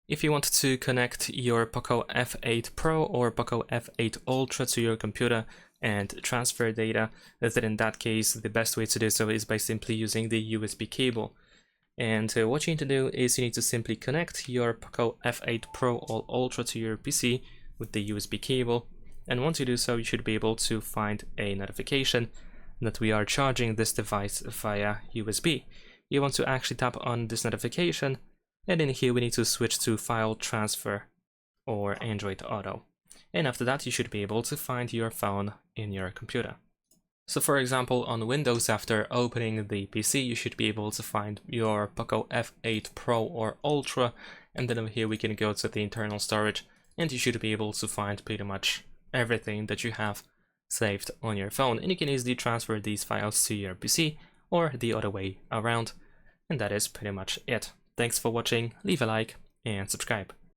If you want to connect your POCO F8 Pro or POCO F8 Ultra to your computer and transfer data, then in that case, the best way to do so is by simply using the USB cable. And what you need to do is you need to simply connect your POCO F8 Pro or Ultra to your PC with the USB cable. And once you do so, you should be able to find a notification that we are charging this device via USB. You want to actually tap on this notification, and in here we need to switch to File Transfer or Android Auto. And after that, you should be able to find your phone in your computer. So for example, on Windows, after opening the PC, you should be able to find your POCO F8 Pro or Ultra, and then over here we can go to the internal storage, and you should be able to find pretty much everything that you have saved on your phone, and you can easily transfer these files to your PC or the other way around. And that is pretty much it. Thanks for watching, leave a like and subscribe.